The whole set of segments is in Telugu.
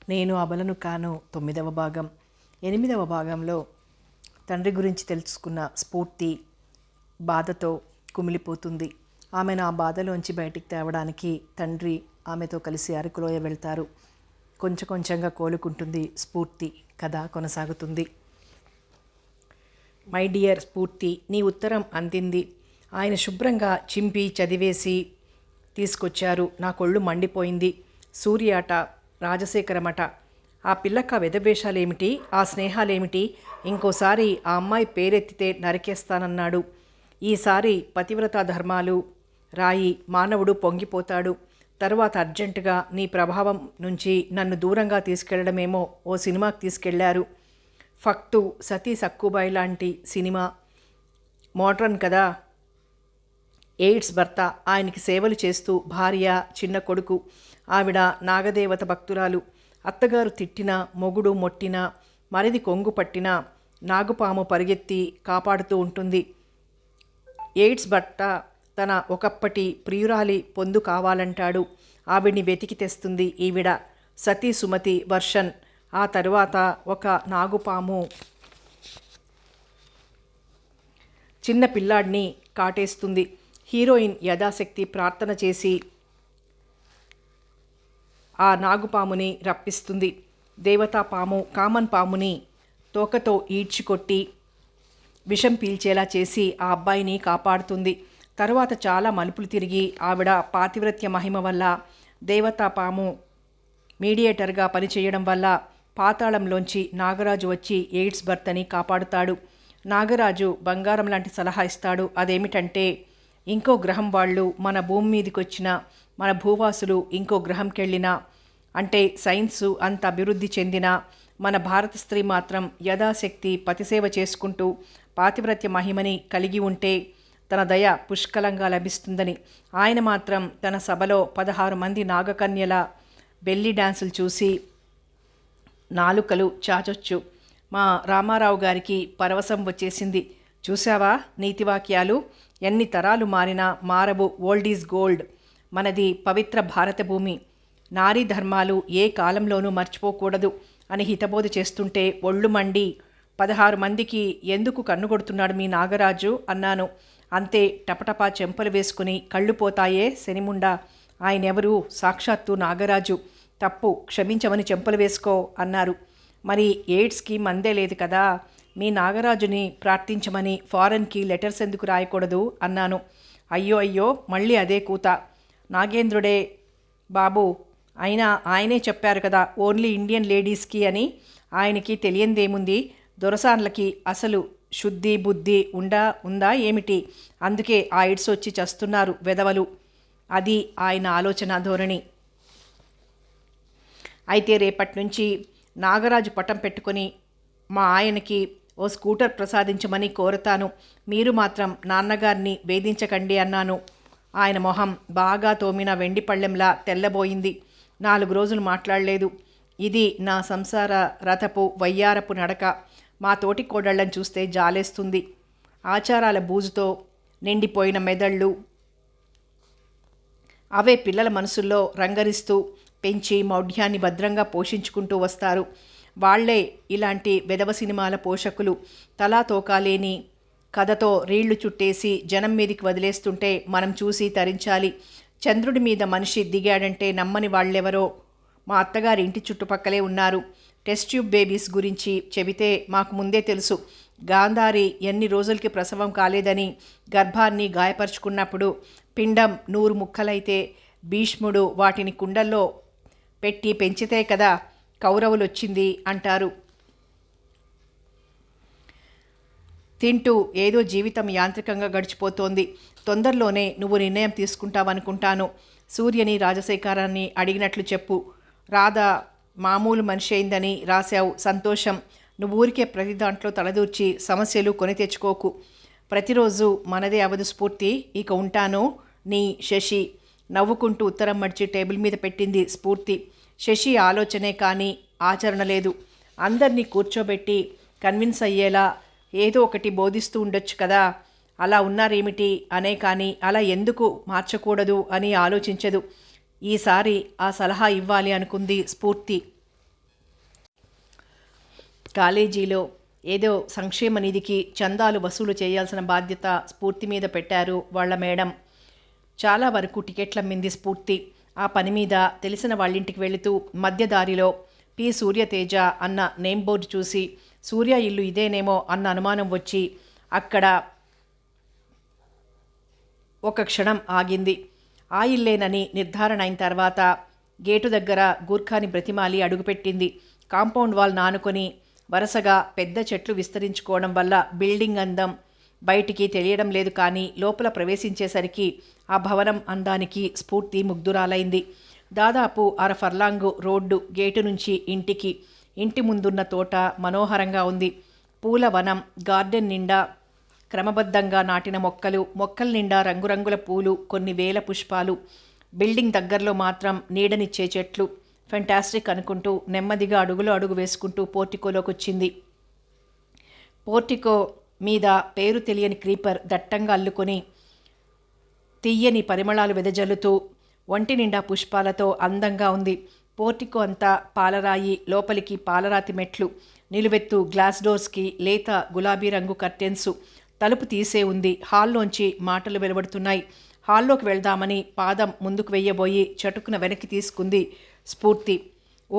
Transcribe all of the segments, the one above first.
నేను అబలను కాను 9వ భాగం. 8వ భాగంలో తండ్రి గురించి తెలుసుకున్న స్ఫూర్తి బాధతో కుమిలిపోతుంది. ఆమెను ఆ బాధలోంచి బయటికి తేవడానికి తండ్రి ఆమెతో కలిసి అరకులోయ వెళ్తారు. కొంచెం కొంచెంగా కోలుకుంటుంది స్ఫూర్తి. కథ కొనసాగుతుంది. మై డియర్ స్ఫూర్తి, నీ ఉత్తరం అందింది. ఆయన శుభ్రంగా చింపి చదివేసి తీసుకొచ్చారు. నా కొళ్ళు మండిపోయింది. సూర్య అట, రాజశేఖరమట. ఆ పిల్లక వెధవేషాలేమిటి, ఆ స్నేహాలేమిటి? ఇంకోసారి ఆ అమ్మాయి పేరెత్తితే నరికేస్తానన్నాడు. ఈసారి పతివ్రతా ధర్మాలు రాయి, మానవుడు పొంగిపోతాడు. తరువాత అర్జెంటుగా నీ ప్రభావం నుంచి నన్ను దూరంగా తీసుకెళ్లడమేమో ఓ సినిమాకి తీసుకెళ్లారు. ఫక్తు, సతీ సక్కుబాయి లాంటి సినిమా. మోడ్రన్ కదా. ఎయిడ్స్ భర్త, ఆయనకి సేవలు చేస్తూ భార్య, చిన్న కొడుకు. ఆవిడ నాగదేవత భక్తురాలు. అత్తగారు తిట్టినా, మొగుడు మొట్టినా, మరిది కొంగు పట్టినా నాగుపాము పరిగెత్తి కాపాడుతూ ఉంటుంది. ఎయిడ్స్ భర్త తన ఒకప్పటి ప్రియురాలి పొందు కావాలంటాడు. ఆవిడ్ని వెతికి తెస్తుంది ఈవిడ. సతీ సుమతి వర్షన్. ఆ తరువాత ఒక నాగుపాము చిన్న పిల్లాడిని కాటేస్తుంది. హీరోయిన్ యథాశక్తి ప్రార్థన చేసి ఆ నాగుపాముని రప్పిస్తుంది. దేవతా పాము కామన్ పాముని తోకతో ఈడ్చికొట్టి విషం పీల్చేలా చేసి ఆ అబ్బాయిని కాపాడుతుంది. తరువాత చాలా మలుపులు తిరిగి ఆవిడ పాతివ్రత్య మహిమ వల్ల, దేవతా పాము మీడియేటర్గా పనిచేయడం వల్ల పాతాళంలోంచి నాగరాజు వచ్చి ఎయిడ్స్ భర్తని కాపాడుతాడు. నాగరాజు బంగారం లాంటి సలహా ఇస్తాడు. అదేమిటంటే, ఇంకో గ్రహం వాళ్ళు మన భూమి మీదకి వచ్చిన, మన భూవాసులు ఇంకో గ్రహంకెళ్ళినా, అంటే సైన్సు అంత అభివృద్ధి చెందిన మన భారత స్త్రీ మాత్రం యథాశక్తి పతిసేవ చేసుకుంటూ పాతివ్రత్య మహిమని కలిగి ఉంటే తన దయ పుష్కలంగా లభిస్తుందని, ఆయన మాత్రం తన సభలో 16 మంది నాగకన్యల బెల్లి డ్యాన్సులు చూసి నాలుకలు చాచొచ్చు. మా రామారావు గారికి పరవశం వచ్చేసింది. చూసావా నీతివాక్యాలు? ఎన్ని తరాలు మారినా మారవు. Old is gold. మనది పవిత్ర భారత భూమి. నారీ ధర్మాలు ఏ కాలంలోనూ మర్చిపోకూడదు అని హితబోధ చేస్తుంటే ఒళ్ళు మండి, 16 మందికి ఎందుకు కన్నుగొడుతున్నాడు మీ నాగరాజు అన్నాను. అంతే, టపటపా చెంపలు వేసుకుని కళ్ళు పోతాయే శనిముండా, ఆయనెవరు? సాక్షాత్తు నాగరాజు. తప్పు, క్షమించమని చెంపలు వేసుకో అన్నారు. మరి ఎయిడ్స్కి మందే లేదు కదా, మీ నాగరాజుని ప్రార్థించమని ఫారెన్కి లెటర్స్ ఎందుకు రాయకూడదు అన్నాను. అయ్యో అయ్యో, మళ్ళీ అదే కూత. నాగేంద్రుడే బాబు, అయినా ఆయనే చెప్పారు కదా ఓన్లీ ఇండియన్ లేడీస్కి అని. ఆయనకి తెలియందేముంది? దొరసాన్లకి అసలు శుద్ధి బుద్ధి ఉందా ఏమిటి? అందుకే ఆ ఎయిడ్స్ వచ్చి చస్తున్నారు వెధవలు. అది ఆయన ఆలోచన ధోరణి. అయితే రేపటి నుంచి నాగరాజు పటం పెట్టుకొని మా ఆయనకి ఓ స్కూటర్ ప్రసాదించమని కోరతాను. మీరు మాత్రం నాన్నగారిని వేధించకండి అన్నాను. ఆయన మొహం బాగా తోమిన వెండి పళ్ళెంలా తెల్లబోయింది. 4 రోజులు మాట్లాడలేదు. ఇది నా సంసార రథపు వయ్యారపు నడక. మా తోటి కోడళ్ళని చూస్తే జాలేస్తుంది. ఆచారాల బూజుతో నిండిపోయిన మెదళ్ళు. అవే పిల్లల మనసుల్లో రంగరిస్తూ పెంచి మౌఢ్యాన్ని భద్రంగా పోషించుకుంటూ వస్తారు. వాళ్లే ఇలాంటి వెధవ సినిమాల పోషకులు. తలా తోకాలేని కథతో రీళ్లు చుట్టేసి జనం మీదికి వదిలేస్తుంటే మనం చూసి తరించాలి. చంద్రుడి మీద మనిషి దిగాడంటే నమ్మని వాళ్ళెవరో మా అత్తగారి ఇంటి చుట్టుపక్కలే ఉన్నారు. టెస్ట్ ట్యూబ్ బేబీస్ గురించి చెబితే మాకు ముందే తెలుసు. గాంధారి ఎన్ని రోజులకి ప్రసవం కాలేదని గర్భాన్ని గాయపరుచుకున్నప్పుడు పిండం 100 ముక్కలైతే భీష్ముడు వాటిని కుండల్లో పెట్టి పెంచితే కదా కౌరవులొచ్చింది అంటారు. తింటూ ఏదో జీవితం యాంత్రికంగా గడిచిపోతోంది. తొందరలోనే నువ్వు నిర్ణయం తీసుకుంటావనుకుంటాను. సూర్యని రాజశేఖరాన్ని అడిగినట్లు చెప్పు. రాధ మామూలు మనిషి అయిందని రాశావు, సంతోషం. నువ్వు ఊరికే ప్రతి దాంట్లో తలదూర్చి సమస్యలు కొని తెచ్చుకోకు. ప్రతిరోజు మనదే అవదు స్ఫూర్తి. ఇక ఉంటాను, నీ శశి. నవ్వుకుంటూ ఉత్తరం మడిచి టేబుల్ మీద పెట్టింది స్ఫూర్తి. శశి ఆలోచనే కానీ ఆచరణ లేదు. అందరినీ కూర్చోబెట్టి కన్విన్స్ అయ్యేలా ఏదో ఒకటి బోధిస్తూ ఉండొచ్చు కదా. అలా ఉన్నారేమిటి అనే కానీ అలా ఎందుకు మార్చకూడదు అని ఆలోచించదు. ఈసారి ఆ సలహా ఇవ్వాలి అనుకుంది స్ఫూర్తి. కాలేజీలో ఏదో సంక్షేమ నిధికి చందాలు వసూలు చేయాల్సిన బాధ్యత స్ఫూర్తి మీద పెట్టారు వాళ్ళ మేడం. చాలా వరకు టికెట్లమ్మింది స్ఫూర్తి. ఆ పని మీద తెలిసిన వాళ్ళింటికి వెళుతూ మధ్యదారిలో పి సూర్యతేజ అన్న నేమ్ బోర్డు చూసి సూర్య ఇల్లు ఇదేనేమో అన్న అనుమానం వచ్చి అక్కడ ఒక క్షణం ఆగింది. ఆ ఇల్లేనని నిర్ధారణ అయిన తర్వాత గేటు దగ్గర గూర్ఖాని బ్రతిమాలి అడుగుపెట్టింది. కాంపౌండ్ వాల్ నానుకొని వరుసగా పెద్ద చెట్లు విస్తరించుకోవడం వల్ల బిల్డింగ్ అందం బయటికి తెలియడం లేదు, కానీ లోపల ప్రవేశించేసరికి ఆ భవనం అందానికి స్ఫూర్తి ముగ్ధురాలైంది. దాదాపు అర ఫర్లాంగు రోడ్డు గేటు నుంచి ఇంటికి. ఇంటి ముందున్న తోట మనోహరంగా ఉంది. పూల వనం, గార్డెన్ నిండా క్రమబద్ధంగా నాటిన మొక్కలు, మొక్కల నిండా రంగురంగుల పూలు, కొన్ని వేల పుష్పాలు. బిల్డింగ్ దగ్గరలో మాత్రం నీడనిచ్చే చెట్లు. ఫెంటాస్టిక్ అనుకుంటూ నెమ్మదిగా అడుగులో అడుగు వేసుకుంటూ పోర్టికోలోకి వచ్చింది. పోర్టికో మీద పేరు తెలియని క్రీపర్ దట్టంగా అల్లుకొని తీయని పరిమళాలు వెదజల్లుతూ ఒంటి నిండా పుష్పాలతో అందంగా ఉంది. పోర్టికో అంతా పాలరాయి, లోపలికి పాలరాతి మెట్లు, నిలువెత్తు గ్లాస్ డోర్స్కి లేత గులాబీ రంగు కర్టెన్సు. తలుపు తీసే ఉంది. హాల్లోంచి మాటలు వెలువడుతున్నాయి. హాల్లోకి వెళ్దామని పాదం ముందుకు వెయ్యబోయి చటుకున వెనక్కి తీసుకుంది స్ఫూర్తి. ఓ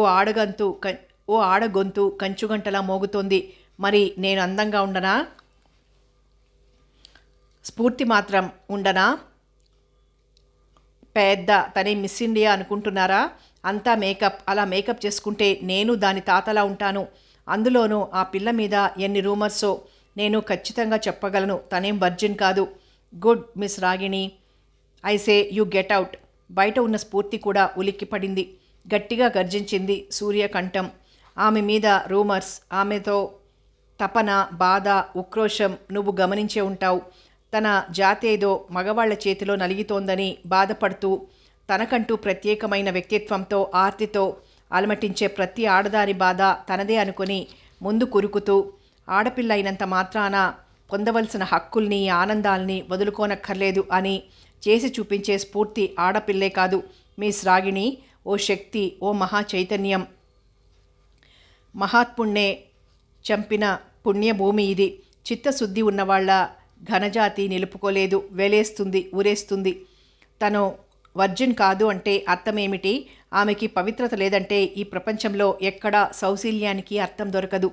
ఆడగొంతు కంచుగంటలా మోగుతోంది. మరి నేను అందంగా ఉండనా? స్ఫూర్తి మాత్రం ఉండనా? పెద్ద తనే మిస్ ఇండియా అనుకుంటున్నారా? అంతా మేకప్. అలా మేకప్ చేసుకుంటే నేను దాని తాతలా ఉంటాను. అందులోనూ ఆ పిల్ల మీద ఎన్ని రూమర్సో. నేను ఖచ్చితంగా చెప్పగలను, తనేం వర్జిన్ కాదు. Good miss Ragini, I say you get out. బయట ఉన్న స్ఫూర్తి కూడా ఉలిక్కి పడింది. గట్టిగా గర్జించింది సూర్యకంఠం. ఆమె మీద రూమర్స్, ఆమెతో తపన, బాధ, ఉక్రోషం నువ్వు గమనించే ఉంటావు. తన జాతేదో మగవాళ్ల చేతిలో నలిగితోందని బాధపడుతూ, తనకంటూ ప్రత్యేకమైన వ్యక్తిత్వంతో ఆర్తితో అలమటించే ప్రతి ఆడదాని బాధ తనదే అనుకుని ముందు కురుకుతూ, ఆడపిల్ల అయినంత మాత్రాన పొందవలసిన హక్కుల్ని, ఆనందాల్ని వదులుకోనక్కర్లేదు అని చేసి చూపించే స్ఫూర్తి ఆడపిల్లే కాదు, మిస్ రాగిణి ఓ శక్తి, ఓ మహా చైతన్యం. మహాత్ముణ్ణే చంపిన పుణ్యభూమి ఇది. చిత్తశుద్ధి ఉన్నవాళ్ల ఘనజాతి నిలుపుకోలేదు, వెలేస్తుంది, ఊరేస్తుంది. తను వర్జిన్ కాదు అంటే అర్థమేమిటి? ఆమెకి పవిత్రత లేదంటే ఈ ప్రపంచంలో ఎక్కడా సౌశీల్యానికి అర్థం దొరకదు.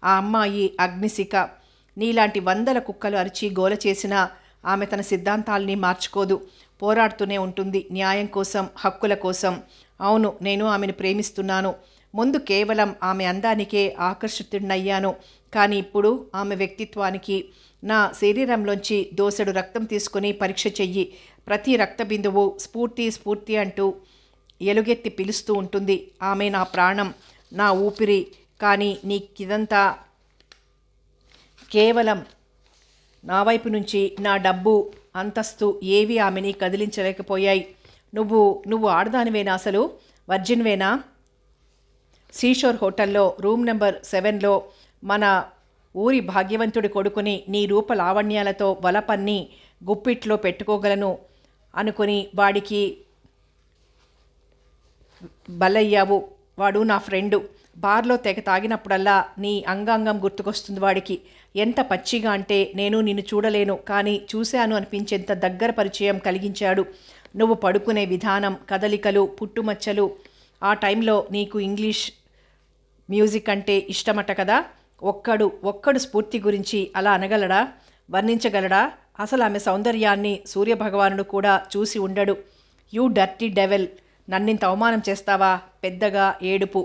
ఆ అమ్మాయి అగ్నిశిఖ. నీలాంటి వందల కుక్కలు అరిచి గోల చేసినా ఆమె తన సిద్ధాంతాల్ని మార్చుకోదు. పోరాడుతూనే ఉంటుంది న్యాయం కోసం, హక్కుల కోసం. అవును, నేను ఆమెను ప్రేమిస్తున్నాను. ముందు కేవలం ఆమె అందానికే ఆకర్షితుడినయ్యాను, కానీ ఇప్పుడు ఆమె వ్యక్తిత్వానికి. నా శరీరంలోంచి దోసెడు రక్తం తీసుకుని పరీక్ష చెయ్యి. ప్రతి రక్త బిందువు స్ఫూర్తి స్ఫూర్తి అంటూ ఎలుగెత్తి పిలుస్తూ ఉంటుంది. ఆమె నా ప్రాణం, నా ఊపిరి. కానీ నీకిదంతా కేవలం నా వైపు నుంచి నా డబ్బు, అంతస్తు ఏవి ఆమెని కదిలించలేకపోయాయి. నువ్వు ఆడదానివేనా? అసలు వర్జిన్వేనా? సీషోర్ హోటల్లో రూమ్ నెంబర్ 7లో మన ఊరి భాగ్యవంతుడి కొడుకుని నీ రూప లావణ్యాలతో వలపన్ని గుప్పిట్లో పెట్టుకోగలను అనుకుని వాడికి బలయ్యావు. వాడు నా ఫ్రెండు. బార్లో తెగ తాగినప్పుడల్లా నీ అంగాంగం గుర్తుకొస్తుంది వాడికి. ఎంత పచ్చిగా అంటే నేను నిన్ను చూడలేను, కానీ చూశాను అనిపించేంత దగ్గర పరిచయం కలిగించాడు. నువ్వు పడుకునే విధానం, కదలికలు, పుట్టుమచ్చలు. ఆ టైంలో నీకు ఇంగ్లీష్ మ్యూజిక్ అంటే ఇష్టమట కదా. ఒక్కడు స్ఫూర్తి గురించి అలా అనగలడా? వర్ణించగలడా? అసలు ఆమె సౌందర్యాన్ని సూర్యభగవానుడు కూడా చూసి ఉండడు. యూ డర్టీ డెవెల్, నన్నింత అవమానం చేస్తావా? పెద్దగా ఏడుపు.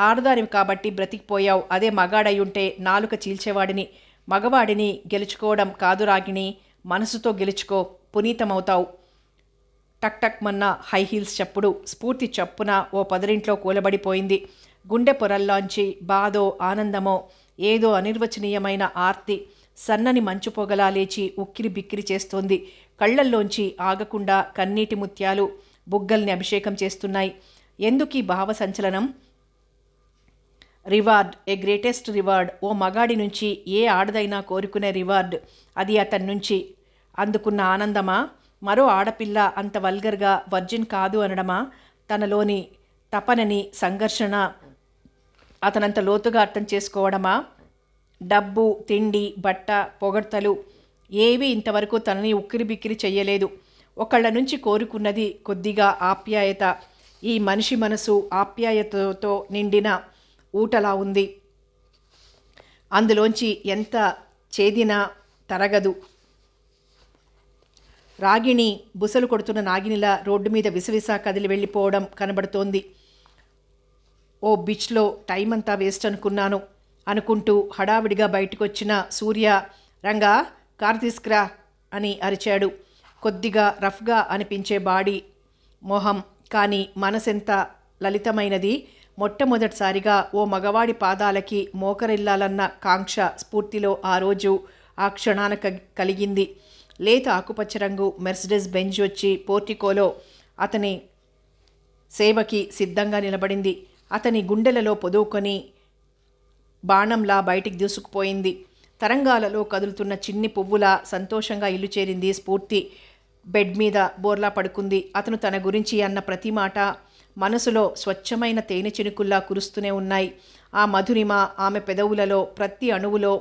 ఆడదానివి కాబట్టి బ్రతికిపోయావు. అదే మగాడయ్యుంటే నాలుక చీల్చేవాడిని. మగవాడిని గెలుచుకోవడం కాదు రాగిణి, మనసుతో గెలుచుకో, పునీతమవుతావు. టక్ టక్ మన్న హై హీల్స్ చప్పుడు స్ఫూర్తి చప్పున ఓ పదరింట్లో కూలబడిపోయింది. గుండె పొరల్లోంచి బాధో ఆనందమో ఏదో అనిర్వచనీయమైన ఆర్తి సన్నని మంచు పొగలా లేచి ఉక్కిరి బిక్కిరి చేస్తోంది. కళ్లల్లోంచి ఆగకుండా కన్నీటి ముత్యాలు బుగ్గల్ని అభిషేకం చేస్తున్నాయి. ఎందుకీ భావ సంచలనం? రివార్డ్, ఏ గ్రేటెస్ట్ రివార్డ్. ఓ మగాడి నుంచి ఏ ఆడదైనా కోరుకునే రివార్డ్ అది. అతని నుంచి అందుకున్న ఆనందమా? మరో ఆడపిల్ల అంత వల్గర్గా వర్జిన్ కాదు అనడమా? తనలోని తపనని, సంఘర్షణ అతనంత లోతుగా అర్థం చేసుకోవడమా? డబ్బు, తిండి, బట్ట, పొగడ్తలు ఏవీ ఇంతవరకు తనని ఉక్కిరిబిక్కిరి చెయ్యలేదు. ఒకళ్ళ నుంచి కోరుకున్నది కొద్దిగా ఆప్యాయత. ఈ మనిషి మనసు ఆప్యాయతతో నిండిన ఊటలా ఉంది. అందులోంచి ఎంత చేదినా తరగదు. రాగిణి బుసలు కొడుతున్న నాగినిలా రోడ్డు మీద విసవిస కదిలి వెళ్ళిపోవడం కనబడుతోంది. ఓ బీచ్లో టైం అంతా వేస్ట్ అనుకుంటూ హడావిడిగా బయటకొచ్చిన సూర్య, రంగా కారు తీసుకురా అని అరిచాడు. కొద్దిగా రఫ్గా అనిపించే బాడీ, మొహం, కానీ మనసెంత లలితమైనది. మొట్టమొదటిసారిగా ఓ మగవాడి పాదాలకి మోకరిల్లాలన్న కాంక్ష స్ఫూర్తిలో ఆ రోజు ఆ క్షణాన కలిగింది. లేత ఆకుపచ్చ రంగు మెర్సిడెస్ బెంజ్ వచ్చి పోర్టికోలో అతని సేవకి సిద్ధంగా నిలబడింది. అతని గుండెలలో పొదువుకొని బాణంలా బయటికి దూసుకుపోయింది. తరంగాలలో కదులుతున్న చిన్ని పువ్వులా సంతోషంగా ఇల్లు చేరింది స్ఫూర్తి. బెడ్ మీద బోర్లా పడుకుంది. అతను తన గురించి అన్న ప్రతి మాట మనసులో స్వచ్ఛమైన తేనె చినుకుల్లా కురుస్తూనే ఉన్నాయి. ఆ మధురిమ ఆమె పెదవులలో ప్రతి అణువులో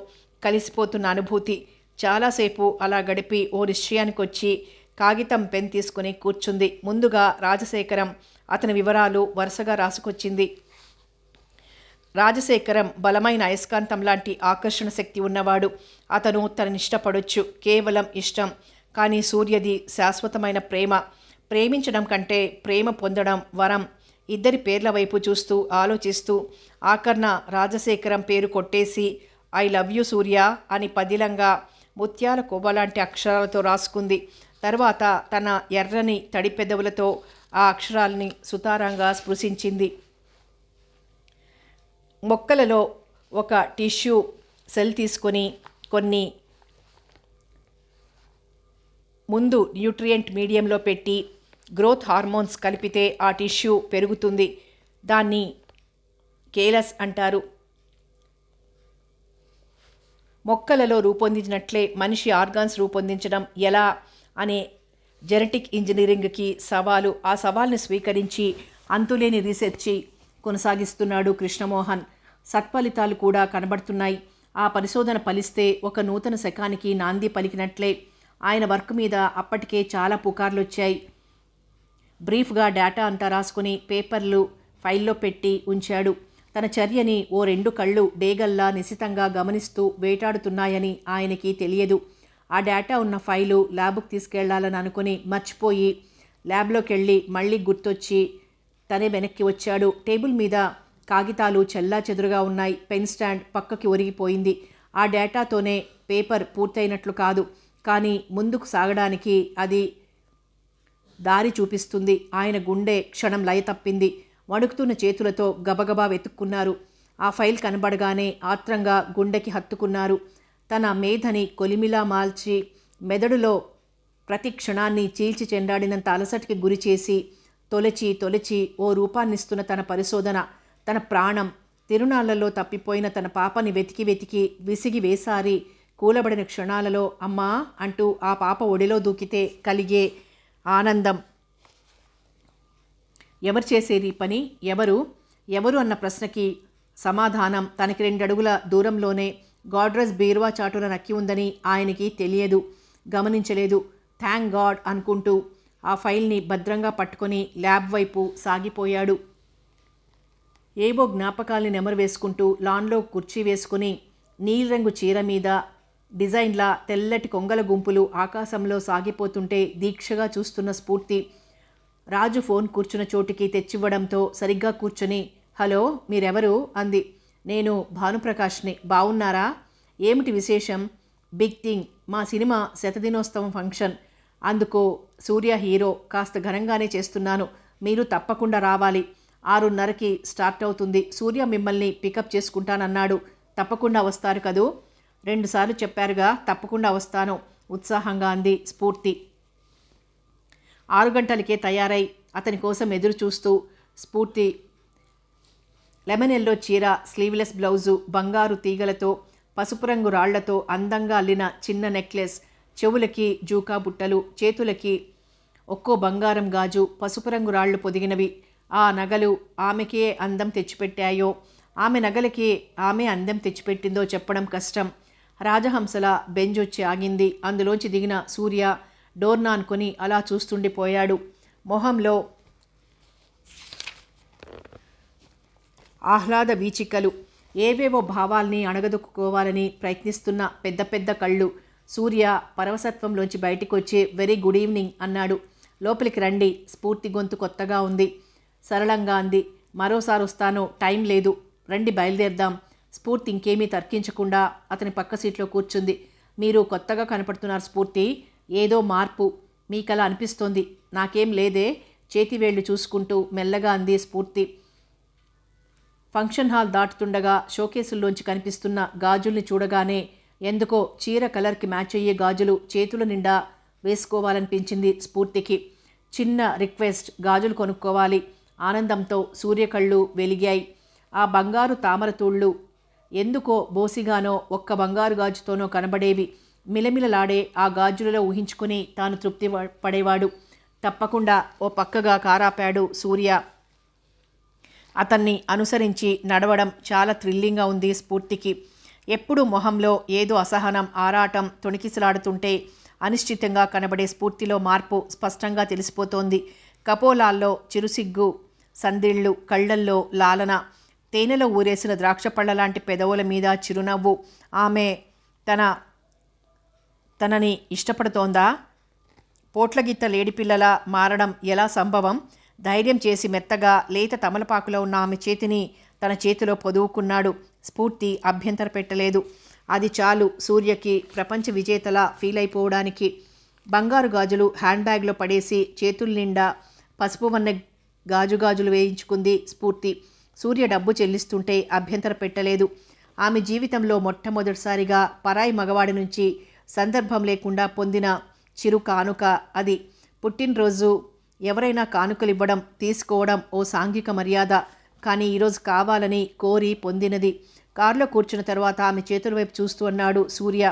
కలిసిపోతున్న అనుభూతి. చాలాసేపు అలా గడిపి ఓ నిశ్చయానికొచ్చి కాగితం పెన్ తీసుకుని కూర్చుంది. ముందుగా రాజశేఖరం అతని వివరాలు వరుసగా రాసుకొచ్చింది. రాజశేఖరం బలమైన అయస్కాంతం లాంటి ఆకర్షణ శక్తి ఉన్నవాడు. అతను తననిష్టపడొచ్చు, కేవలం ఇష్టం. కానీ సూర్యది శాశ్వతమైన ప్రేమ. ప్రేమించడం కంటే ప్రేమ పొందడం వరం. ఇద్దరి పేర్ల వైపు చూస్తూ ఆలోచిస్తూ ఆఖర్న రాజశేఖరం పేరు కొట్టేసి ఐ లవ్ యూ సూర్య అని పదిలంగా ముత్యాల కొవ్వలాంటి అక్షరాలతో రాసుకుంది. తర్వాత తన ఎర్రని తడి పెదవులతో ఆ అక్షరాల్ని సుతారంగా స్పృశించింది. మొక్కలలో ఒక టిష్యూ సెల్ తీసుకొని కొన్ని ముందు న్యూట్రియంట్ మీడియంలో పెట్టి గ్రోత్ హార్మోన్స్ కలిపితే ఆ టిష్యూ పెరుగుతుంది. దాన్ని కేలస్ అంటారు. మొక్కలలో రూపొందించినట్లే మనిషి ఆర్గాన్స్ రూపొందించడం ఎలా అనే జెనెటిక్ ఇంజనీరింగ్కి సవాలు. ఆ సవాల్ని స్వీకరించి అంతులేని రీసెర్చి కొనసాగిస్తున్నాడు కృష్ణమోహన్. సత్ఫలితాలు కూడా కనబడుతున్నాయి. ఆ పరిశోధన ఫలిస్తే ఒక నూతన శకానికి నాంది పలికినట్లే. ఆయన వర్క్ మీద అప్పటికే చాలా పుకార్లు వచ్చాయి. బ్రీఫ్గా డేటా అంతా రాసుకుని పేపర్లు ఫైల్లో పెట్టి ఉంచాడు. తన చర్యని ఓ రెండు కళ్ళు డేగల్లా నిశితంగా గమనిస్తూ వేటాడుతున్నాయని ఆయనకి తెలియదు. ఆ డేటా ఉన్న ఫైలు ల్యాబ్కి తీసుకెళ్లాలని అనుకుని మర్చిపోయి ల్యాబ్లోకి వెళ్ళి మళ్ళీ గుర్తొచ్చి తనే వెనక్కి వచ్చాడు. టేబుల్ మీద కాగితాలు చెల్లా చెదురుగా ఉన్నాయి. పెన్ స్టాండ్ పక్కకి ఒరిగిపోయింది. ఆ డేటాతోనే పేపర్ పూర్తయినట్లు కాదు, కానీ ముందుకు సాగడానికి అది దారి చూపిస్తుంది. ఆయన గుండె క్షణం లయ తప్పింది. వణుకుతున్న చేతులతో గబగబా వెతుక్కున్నారు. ఆ ఫైల్ కనబడగానే ఆత్రంగా గుండెకి హత్తుకున్నారు. తన మేధని కొలిమిలా మాల్చి మెదడులో ప్రతి క్షణాన్ని చీల్చి చెండాడినంత అలసటికి గురి చేసి తొలచి ఓ రూపాన్నిస్తున్న తన పరిశోధన, తన ప్రాణం. తిరునాళ్లలో తప్పిపోయిన తన పాపని వెతికి విసిగి వేసారి కూలబడిన క్షణాలలో అమ్మా అంటూ ఆ పాప ఒడిలో దూకితే కలిగే ఆనందం. ఎవరు చేసేది పని? ఎవరు అన్న ప్రశ్నకి సమాధానం తనకి 2 అడుగుల దూరంలోనే గాడ్రెస్ బీరువా చాటున నక్కి ఉందని ఆయనకి తెలియదు, గమనించలేదు. థ్యాంక్ గాడ్ అనుకుంటూ ఆ ఫైల్ని భద్రంగా పట్టుకొని ల్యాబ్ వైపు సాగిపోయాడు. ఏవో జ్ఞాపకాల్ని నెమరు వేసుకుంటూ లాన్లో కుర్చీ వేసుకుని నీలిరంగు చీర మీద డిజైన్లా తెల్లటి కొంగల గుంపులు ఆకాశంలో సాగిపోతుంటే దీక్షగా చూస్తున్న స్ఫూర్తి. రాజు ఫోన్ కూర్చున్న చోటికి తెచ్చివ్వడంతో సరిగ్గా కూర్చొని హలో మీరెవరు అంది. నేను భానుప్రకాష్ని. బావున్నారా? ఏమిటి విశేషం? బిగ్ థింగ్, మా సినిమా శతదినోత్సవం ఫంక్షన్. అందుకు సూర్య హీరో. కాస్త ఘనంగానే చేస్తున్నాను. మీరు తప్పకుండా రావాలి. 6:30కి స్టార్ట్ అవుతుంది. సూర్య మిమ్మల్ని పికప్ చేసుకుంటానన్నాడు. తప్పకుండా వస్తారు కదూ? 2 సార్లు చెప్పారుగా, తప్పకుండా వస్తాను ఉత్సాహంగా అంది స్ఫూర్తి. 6 గంటలకే తయారై అతని కోసం ఎదురు చూస్తూ స్ఫూర్తి లెమన్ ఎల్లో చీర, స్లీవ్లెస్ బ్లౌజు, బంగారు తీగలతో పసుపు రంగు రాళ్లతో అందంగా అల్లిన చిన్న నెక్లెస్, చెవులకి జూకా బుట్టలు, చేతులకి ఒక్కో బంగారం గాజు, పసుపు రంగు రాళ్లు పొదిగినవి. ఆ నగలు ఆమెకే అందం తెచ్చిపెట్టాయో. ఆమె నగలకి ఆమె అందం తెచ్చిపెట్టిందో చెప్పడం కష్టం. రాజహంసల బెంజ్ వచ్చి ఆగింది. అందులోంచి దిగిన సూర్య డోర్నా అనుకుని అలా చూస్తుండిపోయాడు. మొహంలో ఆహ్లాద వీచికలు, ఏవేవో భావాల్ని అణగదొక్కుకోవాలని ప్రయత్నిస్తున్న పెద్ద పెద్ద కళ్ళు. సూర్య పరవసత్వంలోంచి బయటికొచ్చి వెరీ గుడ్ ఈవినింగ్ అన్నాడు. లోపలికి రండి. స్ఫూర్తి గొంతు కొత్తగా ఉంది. సరళంగా అంది. మరోసారి వస్తాను, టైం లేదు, రండి బయలుదేరదాం. స్ఫూర్తి ఇంకేమీ తర్కించకుండా అతని పక్క సీట్లో కూర్చుంది. మీరు కొత్తగా కనపడుతున్నారు స్ఫూర్తి, ఏదో మార్పు మీకలా అనిపిస్తోంది. నాకేం లేదే, చేతివేళ్లు చూసుకుంటూ మెల్లగా అంది స్ఫూర్తి. ఫంక్షన్ హాల్ దాటుతుండగా షోకేసుల్లోంచి కనిపిస్తున్న గాజుల్ని చూడగానే ఎందుకో చీర కలర్కి మ్యాచ్ అయ్యే గాజులు చేతుల నిండా వేసుకోవాలనిపించింది స్ఫూర్తికి. చిన్న రిక్వెస్ట్, గాజులు కొనుక్కోవాలి. ఆనందంతో సూర్యకళ్ళు వెలిగాయి. ఆ బంగారు తామరతూళ్ళు ఎందుకో బోసిగానో ఒక్క బంగారు గాజుతోనో కనబడేవి. మిలమిలలాడే ఆ గాజులలో ఊహించుకుని తాను తృప్తి పడేవాడు. తప్పకుండా ఓ పక్కగా కారాపాడు సూర్య. అతన్ని అనుసరించి నడవడం చాలా థ్రిల్లింగ్గా ఉంది స్ఫూర్తికి. ఎప్పుడూ మొహంలో ఏదో అసహనం, ఆరాటం తొణికిసలాడుతుంటే అనిశ్చితంగా కనబడే స్ఫూర్తిలో మార్పు స్పష్టంగా తెలిసిపోతోంది. కపోలాల్లో చిరుసిగ్గు సందిళ్ళు, కళ్ళల్లో లాలన, తేనెలో ఊరేసిన ద్రాక్షపళ్ళ లాంటి పెదవుల మీద చిరునవ్వు. ఆమె తనని ఇష్టపడుతోందా? పోట్లగిత్త లేడిపిల్లలా మారడం ఎలా సంభవం? ధైర్యం చేసి మెత్తగా లేత తమలపాకులో ఉన్న ఆమె చేతిని తన చేతిలో పొదువుకున్నాడు. స్ఫూర్తి అభ్యంతర పెట్టలేదు. అది చాలు సూర్యకి ప్రపంచ విజేతలా ఫీల్ అయిపోవడానికి. బంగారు గాజులు హ్యాండ్ బ్యాగ్లో పడేసి చేతుల నిండా పసుపు వన్నె గాజులు వేయించుకుంది స్ఫూర్తి. సూర్య డబ్బు చెల్లిస్తుంటే అభ్యంతర పెట్టలేదు. ఆమె జీవితంలో మొట్టమొదటిసారిగా పరాయి మగవాడి నుంచి సందర్భం లేకుండా పొందిన చిరు కానుక అది. పుట్టినరోజు ఎవరైనా కానుకలు ఇవ్వడం, తీసుకోవడం ఓ సాంఘిక మర్యాద. కానీ ఈరోజు కావాలని కోరి పొందినది. కారులో కూర్చున్న తర్వాత ఆమె చేతుల వైపు చూస్తూ అన్నాడు సూర్య.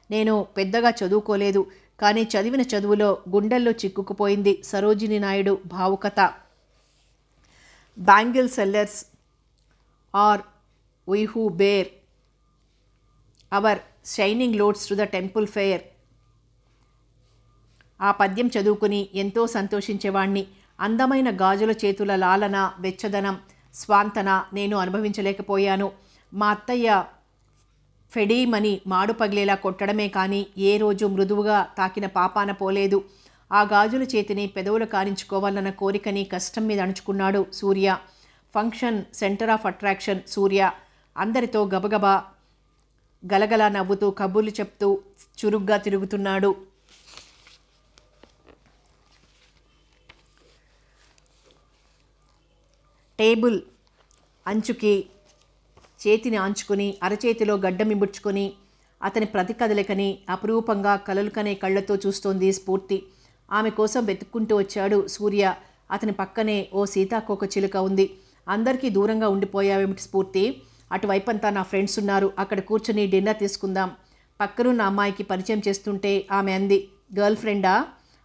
నేను పెద్దగా చదువుకోలేదు, కానీ చదివిన చదువులో గుండెల్లో చిక్కుకుపోయింది సరోజిని నాయుడు భావుకత. Bangle sellers are we who bear our shining loads to the temple fair. ఆ పద్యం చదువుకుని ఎంతో సంతోషించేవాణ్ణి. అందమైన గాజుల చేతుల లాలన, వెచ్చదనం, స్వాంతన నేను అనుభవించలేకపోయాను. మా అత్తయ్య ఫెడీమని మాడు పగిలేలా కొట్టడమే కానీ ఏ రోజు మృదువుగా తాకిన పాపాన పోలేదు. ఆ గాజుల చేతిని పెదవులు కానించుకోవాలన్న కోరికని కష్టం మీద అణుచుకున్నాడు సూర్య. ఫంక్షన్ సెంటర్ ఆఫ్ అట్రాక్షన్ సూర్య. అందరితో గబగబా గలగలా నవ్వుతూ కబుర్లు చెప్తూ చురుగ్గా తిరుగుతున్నాడు. టేబుల్ అంచుకి చేతిని ఆంచుకుని అరచేతిలో గడ్డమిబుడ్చుకొని అతని ప్రతి కదలికని అపురూపంగా కలలు కనే కళ్ళతో చూస్తోంది స్ఫూర్తి. ఆమె కోసం వెతుక్కుంటూ వచ్చాడు సూర్య. అతని పక్కనే ఓ సీతాకోక చిలుక ఉంది. అందరికీ దూరంగా ఉండిపోయావేమిటి స్ఫూర్తి? అటువైపంతా నా ఫ్రెండ్స్ ఉన్నారు, అక్కడ కూర్చొని డిన్నర్ తీసుకుందాం. పక్కనున్న అమ్మాయికి పరిచయం చేస్తుంటే ఆమె అంది. గర్ల్ ఫ్రెండా?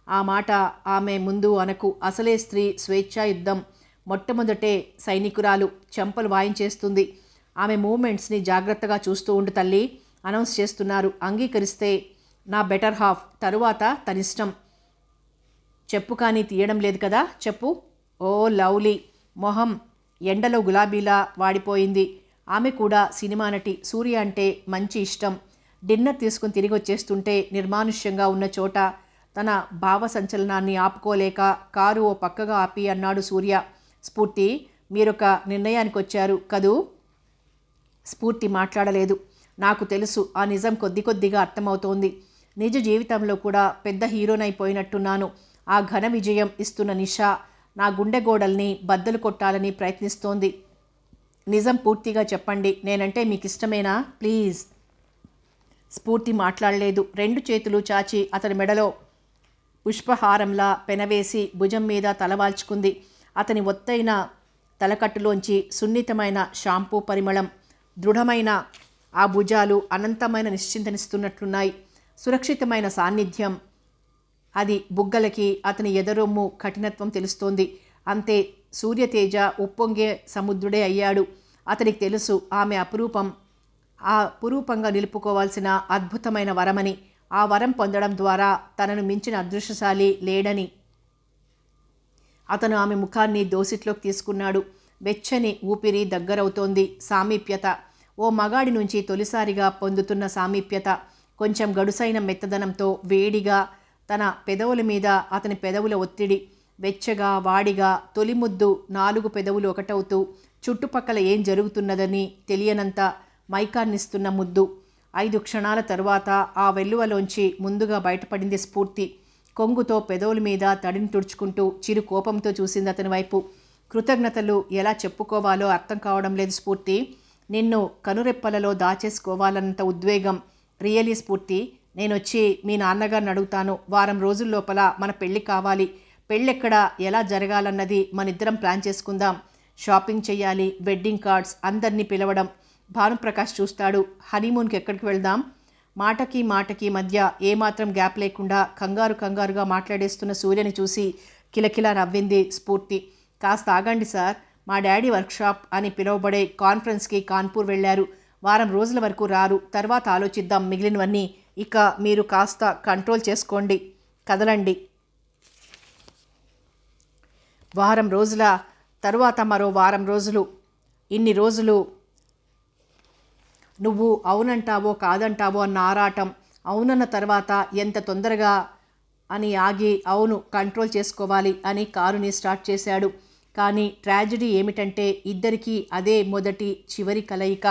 ఆ మాట ఆమె ముందు అనకు. అసలే స్త్రీ స్వేచ్ఛా యుద్ధం. మొట్టమొదటే సైనికురాలు, చెంపలు వాయించేస్తుంది. ఆమె మూమెంట్స్ని జాగ్రత్తగా చూస్తూ ఉండు తల్లి అనౌన్స్ చేస్తున్నారు. అంగీకరిస్తే నా బెటర్ హాఫ్, తరువాత తనిష్టం. చెప్పు కానీ తీయడం లేదు కదా, చెప్పు. Oh lovely. మొహం ఎండలో గులాబీలా వాడిపోయింది. ఆమె కూడా సినిమా నటి. సూర్య అంటే మంచి ఇష్టం. డిన్నర్ తీసుకుని తిరిగి వచ్చేస్తుంటే నిర్మానుష్యంగా ఉన్న చోట తన భావ సంచలనాన్ని ఆపుకోలేక కారు ఓ పక్కగా ఆపి అన్నాడు సూర్య. స్ఫూర్తి, మీరొక నిర్ణయానికి వచ్చారు కదూ? స్ఫూర్తి మాట్లాడలేదు. నాకు తెలుసు, ఆ నిజం కొద్ది కొద్దిగా అర్థమవుతోంది. నిజ జీవితంలో కూడా పెద్ద హీరోనైపోయినట్టున్నాను. ఆ ఘన విజయం ఇస్తున్న నిషా నా గుండె గోడల్ని బద్దలు కొట్టాలని ప్రయత్నిస్తోంది. నిజం పూర్తిగా చెప్పండి, నేనంటే మీకు ఇష్టమేనా ప్లీజ్? స్ఫూర్తి మాట్లాడలేదు. రెండు చేతులు చాచి అతని మెడలో పుష్పహారంలా పెనవేసి భుజం మీద తలవాల్చుకుంది. అతని ఒత్తైన తలకట్టులోంచి సున్నితమైన షాంపూ పరిమళం, దృఢమైన ఆ భుజాలు అనంతమైన నిశ్చింతనిస్తున్నట్లున్నాయి. సురక్షితమైన సాన్నిధ్యం అది. బుగ్గలకి అతని ఎదరొమ్ము కఠినత్వం తెలుస్తోంది. అంతే, సూర్యతేజ ఉప్పొంగే సముద్రుడే అయ్యాడు. అతనికి తెలుసు ఆమె అపురూపంగా నిలుపుకోవాల్సిన అద్భుతమైన వరమని, ఆ వరం పొందడం ద్వారా తనను మించిన అదృష్టశాలి లేడని. అతను ఆమె ముఖాన్ని దోసిట్లోకి తీసుకున్నాడు. వెచ్చని ఊపిరి దగ్గరవుతోంది. సామీప్యత, ఓ మగాడి నుంచి తొలిసారిగా పొందుతున్న సామీప్యత, కొంచెం గడుసైన మెత్తదనంతో వేడిగా తన పెదవుల మీద అతని పెదవుల ఒత్తిడి, వెచ్చగా వాడిగా తొలి ముద్దు, 4 పెదవులు ఒకటవుతూ చుట్టుపక్కల ఏం జరుగుతున్నదని తెలియనంత మైకాన్నిస్తున్న ముద్దు. 5 క్షణాల తరువాత ఆ వెల్లువలోంచి ముందుగా బయటపడింది స్ఫూర్తి. కొంగుతో పెదవుల మీద తడిని తుడుచుకుంటూ చిరు కోపంతో చూసింది అతని వైపు. కృతజ్ఞతలు ఎలా చెప్పుకోవాలో అర్థం కావడం లేదు స్ఫూర్తి. నిన్ను కనురెప్పలలో దాచేసుకోవాలన్నంత ఉద్వేగం. రియలీ స్ఫూర్తి, నేనొచ్చి మీ నాన్నగారిని అడుగుతాను. వారం రోజుల లోపల మన పెళ్ళి కావాలి. పెళ్ళెక్కడ, ఎలా జరగాలన్నది మనిద్దరం ప్లాన్ చేసుకుందాం. షాపింగ్ చెయ్యాలి, వెడ్డింగ్ కార్డ్స్, అందరినీ పిలవడం. భానుప్రకాష్ చూస్తాడు. హనీమూన్కి ఎక్కడికి వెళ్దాం? మాటకి మధ్య ఏమాత్రం గ్యాప్ లేకుండా కంగారుగా మాట్లాడేస్తున్న సూర్యని చూసి కిలకిలా నవ్వింది స్ఫూర్తి. కాస్త ఆగండి సార్, మా డాడీ వర్క్షాప్ అని పిలువబడే కాన్ఫరెన్స్కి కాన్పూర్ వెళ్ళారు. వారం రోజుల వరకు రారు. తర్వాత ఆలోచిద్దాం మిగిలినవన్నీ. ఇక మీరు కాస్త కంట్రోల్ చేసుకోండి, కదలండి. వారం రోజుల తరువాత మరో వారం రోజులు. ఇన్ని రోజులు నువ్వు అవునంటావో కాదంటావో అన్న ఆరాటం. అవునన్న తర్వాత ఎంత తొందరగా అని ఆగి, అవును కంట్రోల్ చేసుకోవాలి అని కారుని స్టార్ట్ చేశాడు. కానీ ట్రాజడీ ఏమిటంటే ఇద్దరికీ అదే మొదటి చివరి కలయిక.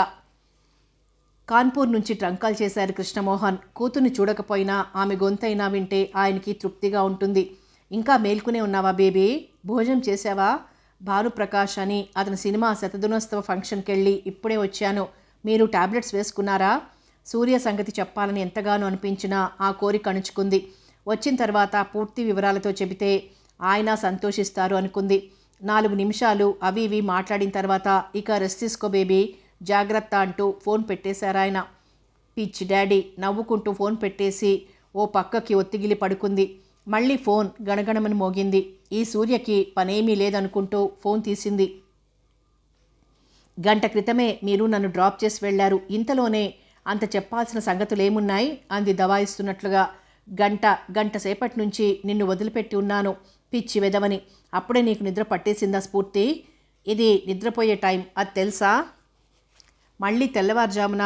కాన్పూర్ నుంచి ట్రంకాల్ చేశారు కృష్ణమోహన్. కూతుర్ని చూడకపోయినా ఆమె గొంతైనా వింటే ఆయనకి తృప్తిగా ఉంటుంది. ఇంకా మేల్కొనే ఉన్నావా బేబీ? భోజనం చేశావా? భానుప్రకాష్ అని అతని సినిమా శతదినోత్సవ ఫంక్షన్కి వెళ్ళి ఇప్పుడే వచ్చాను. మీరు టాబ్లెట్స్ వేసుకున్నారా? సూర్య సంగతి చెప్పాలని ఎంతగానో అనిపించినా ఆ కోరిక అణుచుకుంది. వచ్చిన తర్వాత పూర్తి వివరాలతో చెబితే ఆయన సంతోషిస్తారు అనుకుంది. 4 నిమిషాలు అవి ఇవి మాట్లాడిన తర్వాత, ఇక రెస్ట్ తీసుకో బేబీ, జాగ్రత్త అంటూ ఫోన్ పెట్టేశారాయన. పిచ్ డాడీ నవ్వుకుంటూ ఫోన్ పెట్టేసి ఓ పక్కకి ఒత్తిగిలి పడుకుంది. మళ్ళీ ఫోన్ గణగణమని మోగింది. ఈ సూర్యకి పనేమీ లేదనుకుంటూ ఫోన్ తీసింది. గంట క్రితమే మీరు నన్ను డ్రాప్ చేసి వెళ్లారు. ఇంతలోనే అంత చెప్పాల్సిన సంగతులేమున్నాయి? అంది దవాయిస్తున్నట్లుగా. గంట సేపటి నుంచి నిన్ను వదిలిపెట్టి ఉన్నాను, పిచ్చి వెదవని. అప్పుడే నీకు నిద్ర పట్టేసిందా స్ఫూర్తి? ఇది నిద్రపోయే టైం, అది తెలుసా? మళ్ళీ తెల్లవారుజామున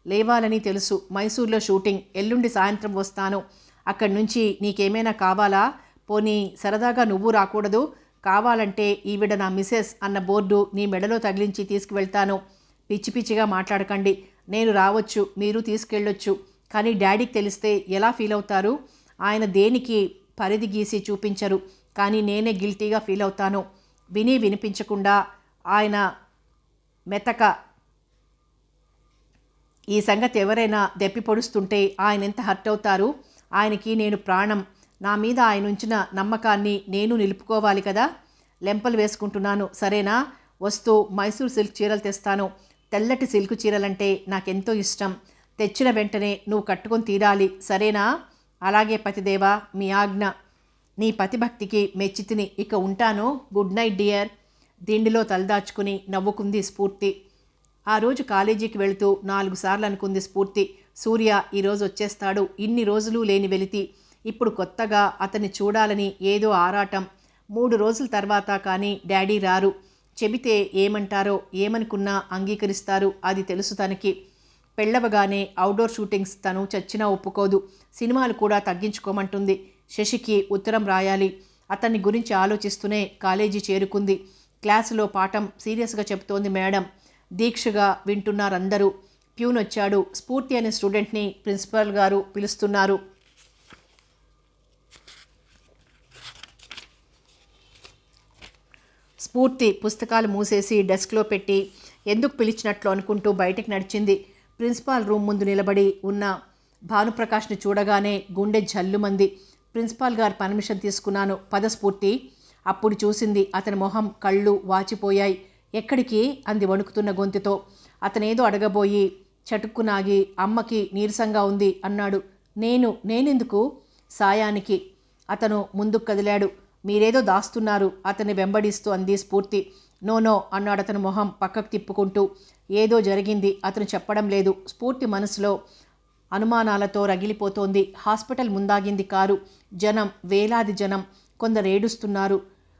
లేవాలని తెలుసు. మైసూర్లో షూటింగ్. ఎల్లుండి సాయంత్రం వస్తాను. అక్కడి నుంచి నీకేమైనా కావాలా? పోనీ సరదాగా నువ్వు రాకూడదు? కావాలంటే ఈవిడ నా మిసెస్ అన్న బోర్డు నీ మెడలో తగిలించి తీసుకువెళ్తాను. పిచ్చిగా మాట్లాడకండి. నేను రావచ్చు, మీరు తీసుకెళ్ళొచ్చు. కానీ డాడీకి తెలిస్తే ఎలా ఫీల్ అవుతారు? ఆయన దేనికి పరిధి గీసి చూపించరు, కానీ నేనే గిల్టీగా ఫీల్ అవుతాను. వినిపించకుండా ఆయన మెతక ఈ సంగతి ఎవరైనా దెప్పి పొడుస్తుంటే ఆయన ఎంత హర్ట్ అవుతారు? ఆయనకి నేను ప్రాణం. నా మీద ఆయన ఉంచిన నమ్మకాన్ని నేను నిలుపుకోవాలి కదా. లెంపలు వేసుకుంటున్నాను, సరేనా? వస్తూ మైసూర్ సిల్క్ చీరలు తెస్తాను. తెల్లటి సిల్క్ చీరలంటే నాకెంతో ఇష్టం. తెచ్చిన వెంటనే నువ్వు కట్టుకొని తీరాలి, సరేనా? అలాగే పతిదేవా, మీ ఆజ్ఞ. నీ పతిభక్తికి మెచ్చితిని. ఇక ఉంటాను. Good night dear. దిండిలో తలదాచుకుని నవ్వుకుంది స్ఫూర్తి. ఆ రోజు కాలేజీకి వెళుతూ 4 సార్లు అనుకుంది స్ఫూర్తి, సూర్య ఈరోజు వచ్చేస్తాడు. ఇన్ని రోజులు లేని వెలితి ఇప్పుడు కొత్తగా అతన్ని చూడాలని ఏదో ఆరాటం. 3 రోజుల తర్వాత కానీ డాడీ రారు. చెబితే ఏమంటారో, ఏమనుకున్నా అంగీకరిస్తారు, అది తెలుసు తనకి. పెళ్ళవగానే అవుట్డోర్ షూటింగ్స్ తను చచ్చినా ఒప్పుకోదు. సినిమాలు కూడా తగ్గించుకోమంటుంది. శశికి ఉత్తరం రాయాలి. అతన్ని గురించి ఆలోచిస్తూనే కాలేజీ చేరుకుంది. క్లాసులో పాఠం సీరియస్గా చెబుతోంది మేడం. దీక్షగా వింటున్నారందరూ. ప్యూన్ వచ్చాడు. స్ఫూర్తి అనే స్టూడెంట్ని ప్రిన్సిపల్ గారు పిలుస్తున్నారు. స్ఫూర్తి పుస్తకాలు మూసేసి డెస్క్లో పెట్టి ఎందుకు పిలిచినట్లు అనుకుంటూ బయటకు నడిచింది. ప్రిన్సిపాల్ రూమ్ ముందు నిలబడి ఉన్న భానుప్రకాష్ని చూడగానే గుండె జల్లుమంది. ప్రిన్సిపాల్ గారు పర్మిషన్ తీసుకున్నాను, పద స్ఫూర్తి. అప్పుడు చూసింది అతని మొహం, కళ్ళు వాచిపోయాయి. ఎక్కడికి? అంది వణుకుతున్న గొంతుతో. అతనేదో అడగబోయి చటుక్కునాగి, అమ్మకి నీరసంగా ఉంది అన్నాడు. నేనెందుకు? సాయానికి. అతను ముందుకు కదిలాడు. మీరేదో దాస్తున్నారు, అతన్ని వెంబడిస్తూ అంది స్ఫూర్తి. నో నో అన్నాడు అతను మొహం పక్కకు తిప్పుకుంటూ. ఏదో జరిగింది అతను చెప్పడం లేదు. స్ఫూర్తి మనసులో అనుమానాలతో రగిలిపోతోంది. Hospital ముందాగింది car. జనం, వేలాది జనం. కొందరు ఏడుస్తున్నారు.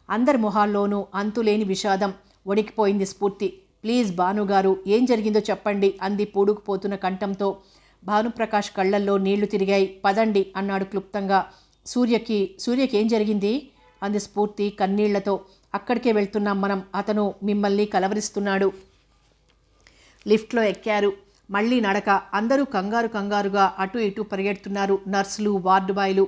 అందరి మొహాల్లోనూ అంతులేని విషాదం. వణికిపోయింది స్ఫూర్తి. ప్లీజ్ భానుగారు, ఏం జరిగిందో చెప్పండి అంది పూడుకుపోతున్న కంఠంతో. భానుప్రకాష్ కళ్ళల్లో నీళ్లు తిరిగాయి. పదండి అన్నాడు క్లుప్తంగా. సూర్యకి ఏం జరిగింది అంది స్ఫూర్తి కన్నీళ్లతో. అక్కడికే వెళ్తున్నాం మనం. అతను మిమ్మల్ని కలవరిస్తున్నాడు. లిఫ్ట్లో ఎక్కారు. మళ్ళీ నడక. అందరూ కంగారుగా అటు ఇటు పరిగెడుతున్నారు. నర్సులు, వార్డు బాయ్లు.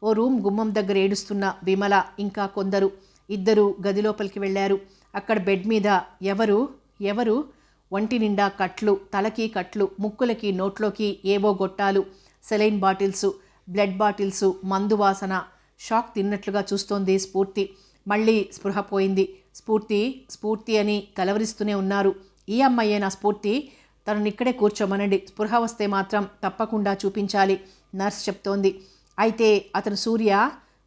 ఓ రూమ్ గుమ్మం దగ్గర ఏడుస్తున్న విమల, ఇంకా కొందరు. ఇద్దరు గదిలోపలికి వెళ్ళారు. అక్కడ బెడ్ మీద ఎవరు ఒంటి నిండా కట్లు, తలకి కట్లు, ముక్కులకి నోట్లోకి ఏవో గొట్టాలు, సెలైన్ బాటిల్సు, బ్లడ్ బాటిల్సు, మందు వాసన. షాక్ తిన్నట్లుగా చూస్తోంది స్ఫూర్తి. మళ్ళీ స్పృహ పోయింది. స్ఫూర్తి అని కలవరిస్తూనే ఉన్నారు. ఈ అమ్మాయేనా స్ఫూర్తి? తననిక్కడే కూర్చోమనండి. స్పృహ వస్తే మాత్రం తప్పకుండా చూపించాలి నర్స్ చెప్తోంది. అయితే అతను సూర్య?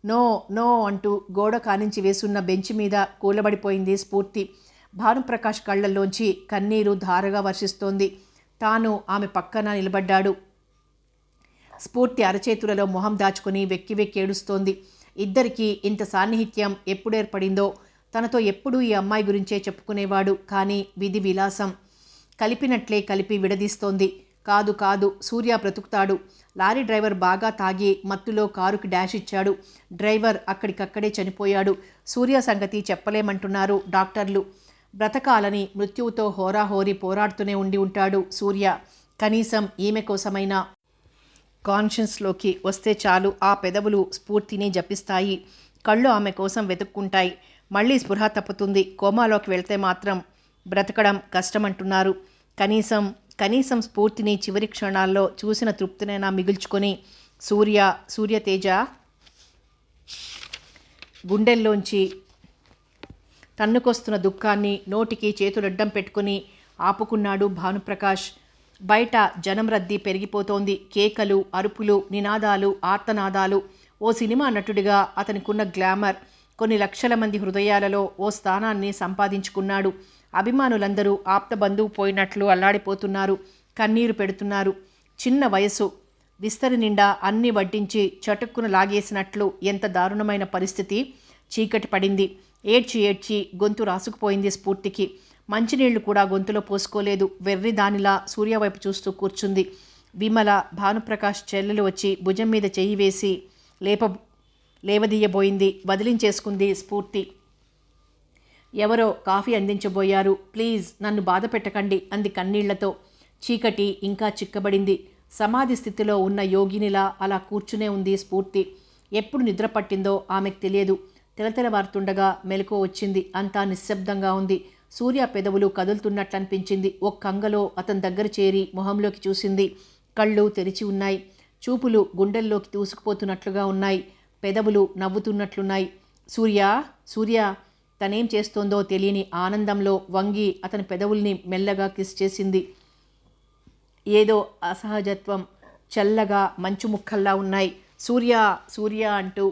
నో నో అంటూ గోడ కానించి వేసున్న బెంచ్ మీద కూలబడిపోయింది స్ఫూర్తి. భానుప్రకాష్ కళ్ళల్లోంచి కన్నీరు ధారగా వర్షిస్తోంది. తాను ఆమె పక్కన నిలబడ్డాడు. స్ఫూర్తి అరచేతులలో మొహం దాచుకుని వెక్కి ఏడుస్తోంది. ఇద్దరికీ ఇంత సాన్నిహిత్యం ఎప్పుడేర్పడిందో. తనతో ఎప్పుడూ ఈ అమ్మాయి గురించే చెప్పుకునేవాడు. కానీ విధి విలాసం కలిపినట్లే కలిపి విడదీస్తోంది. కాదు, సూర్య బ్రతుకుతాడు. లారీ డ్రైవర్ బాగా తాగి మత్తులో కారుకి డాష్ ఇచ్చాడు. డ్రైవర్ అక్కడికక్కడే చనిపోయాడు. సూర్య సంగతి చెప్పలేమంటున్నారు డాక్టర్లు. బ్రతకాలని మృత్యువుతో హోరాహోరీ పోరాడుతూనే ఉండి ఉంటాడు సూర్య. కనీసం ఈమె కోసమైనా కాన్షియన్స్లోకి వస్తే చాలు. ఆ పెదవులు స్ఫూర్తిని జపిస్తాయి. కళ్ళు ఆమె కోసం వెతుక్కుంటాయి. మళ్ళీ స్పృహ తప్పుతుంది. కోమాలోకి వెళ్తే మాత్రం బ్రతకడం కష్టమంటున్నారు. కనీసం స్ఫూర్తిని చివరి క్షణాల్లో చూసిన తృప్తినైనా మిగుల్చుకొని సూర్యతేజ గుండెల్లోంచి తన్నుకొస్తున్న దుఃఖాన్ని నోటికి చేతులడ్డం పెట్టుకుని ఆపుకున్నాడు భానుప్రకాష్. బయట జనం రద్దీ పెరిగిపోతోంది. కేకలు, అరుపులు, నినాదాలు, ఆర్తనాదాలు. ఓ సినిమా నటుడిగా అతనికున్న గ్లామర్ కొన్ని లక్షల మంది హృదయాలలో ఓ స్థానాన్ని సంపాదించుకున్నాడు. అభిమానులందరూ ఆప్త బంధువు పోయినట్లు అల్లాడిపోతున్నారు, కన్నీరు పెడుతున్నారు. చిన్న వయసు, విస్తరి నిండా అన్ని వడ్డించి చటుక్కున లాగేసినట్లు. ఎంత దారుణమైన పరిస్థితి. చీకటి పడింది. ఏడ్చి గొంతు రాసుకుపోయింది స్ఫూర్తికి. మంచినీళ్లు కూడా గొంతులో పోసుకోలేదు. వెర్రి దానిలా సూర్యవైపు చూస్తూ కూర్చుంది. విమల, భానుప్రకాష్ చెల్లెలు వచ్చి భుజం మీద చెయ్యి వేసి లేవదీయబోయింది. వదిలించేసుకుంది స్ఫూర్తి. ఎవరో కాఫీ అందించబోయారు. ప్లీజ్ నన్ను బాధ పెట్టకండి అంది కన్నీళ్లతో. చీకటి ఇంకా చిక్కబడింది. సమాధి స్థితిలో ఉన్న యోగినిలా అలా కూర్చునే ఉంది స్ఫూర్తి. ఎప్పుడు నిద్ర పట్టిందో ఆమెకు తెలియదు. తెలతెలవారుతుండగా మెలకువ వచ్చింది. అంతా నిశ్శబ్దంగా ఉంది. సూర్య పెదవులు కదులుతున్నట్లనిపించింది. ఒక్కంగలో అతని దగ్గర చేరి మొహంలోకి చూసింది. కళ్ళు తెరిచి ఉన్నాయి. చూపులు గుండెల్లోకి దూసుకుపోతున్నట్లుగా ఉన్నాయి. పెదవులు నవ్వుతున్నట్లున్నాయి. సూర్య తనేం చేస్తోందో తెలియని ఆనందంలో వంగి అతని పెదవుల్ని మెల్లగా కిస్ చేసింది. ఏదో అసహజత్వం, చల్లగా మంచు ముక్కల్లా ఉన్నాయి. సూర్య అంటూ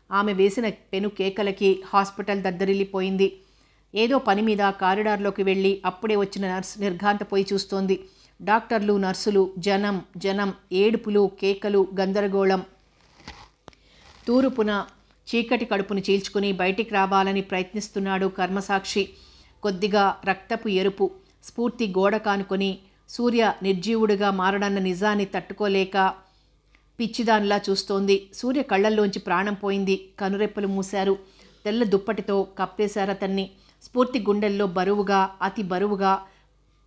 ఆమె వేసిన పెను కేకలకి హాస్పిటల్ దద్దరిల్లిపోయింది. ఏదో పని మీద కారిడార్లోకి వెళ్ళి అప్పుడే వచ్చిన నర్స్ నిర్ఘాంతపోయి చూస్తోంది. డాక్టర్లు, నర్సులు, జనం, ఏడుపులు, కేకలు, గందరగోళం. తూర్పున చీకటి కడుపుని చీల్చుకుని బయటికి రావాలని ప్రయత్నిస్తున్నాడు కర్మసాక్షి. కొద్దిగా రక్తపు ఎరుపు. స్ఫూర్తి గోడ కానుకొని సూర్య నిర్జీవుడిగా మారడన్న నిజాన్ని తట్టుకోలేక పిచ్చిదానిలా చూస్తోంది. సూర్య కళ్ళల్లోంచి ప్రాణం పోయింది. కనురెప్పలు మూశారు. తెల్ల దుప్పటితో కప్పేశారతన్ని. స్ఫూర్తి గుండెల్లో బరువుగా, అతి బరువుగా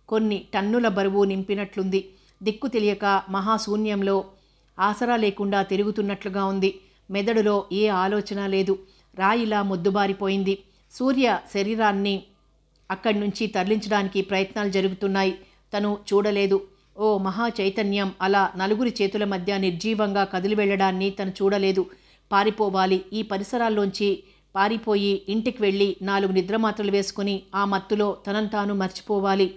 కొన్ని టన్నుల బరువు నింపినట్లుంది. దిక్కు తెలియక మహాశూన్యంలో ఆసరా లేకుండా తిరుగుతున్నట్లుగా ఉంది. మెదడులో ఏ ఆలోచన లేదు. రాయిలా మొద్దుబారిపోయింది. సూర్య శరీరాన్ని అక్కడి నుంచి తరలించడానికి ప్రయత్నాలు జరుగుతున్నాయి. తను చూడలేదు. ఓ మహా చైతన్యం అలా నలుగురి చేతుల మధ్య నిర్జీవంగా కదిలి వెళ్ళడాన్ని తను చూడలేదు. పారిపోవాలి. ఈ పరిసరాల్లోంచి పారిపోయి ఇంటికి వెళ్ళి 4 నిద్రమాత్రలు వేసుకుని ఆ మత్తులో తనను తాను మర్చిపోవాలి.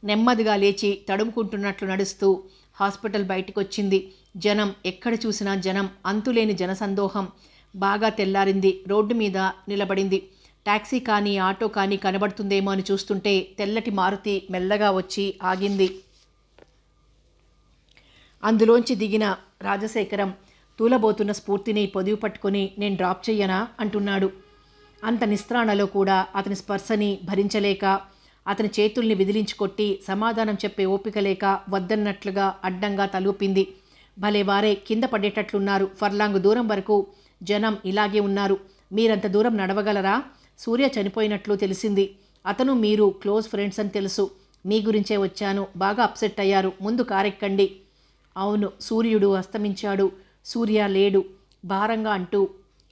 నెమ్మదిగా లేచి తడుముకుంటున్నట్లు నడుస్తూ హాస్పిటల్ బయటికొచ్చింది. జనం, ఎక్కడ చూసినా జనం. అంతులేని జనసందోహం. బాగా తెల్లారింది. రోడ్డు మీద నిలబడింది. టాక్సీ కానీ ఆటో కానీ కనబడుతుందేమో అని చూస్తుంటే తెల్లటి మారుతి మెల్లగా వచ్చి ఆగింది. అందులోంచి దిగిన రాజశేఖరం తూలబోతున్న స్ఫూర్తిని పొదివి పట్టుకొని నేను డ్రాప్ చెయ్యనా అంటున్నాడు. అంత నిస్త్రాణలో కూడా అతని స్పర్శని భరించలేక అతని చేతుల్ని విదిలించుకొట్టి సమాధానం చెప్పే ఓపిక లేక వద్దన్నట్లుగా అడ్డంగా తలూపింది. భలే వారే కింద పడేటట్లున్నారు. ఫర్లాంగు దూరం వరకు జనం ఇలాగే ఉన్నారు. మీరంత దూరం నడవగలరా? సూర్య చనిపోయినట్లు తెలిసింది. అతను మీరు క్లోజ్ ఫ్రెండ్స్ అని తెలుసు. మీ గురించే వచ్చాను. బాగా అప్సెట్ అయ్యారు. ముందు కారెక్కండి. అవును, సూర్యుడు అస్తమించాడు. సూర్య లేడు భారంగా అంటూ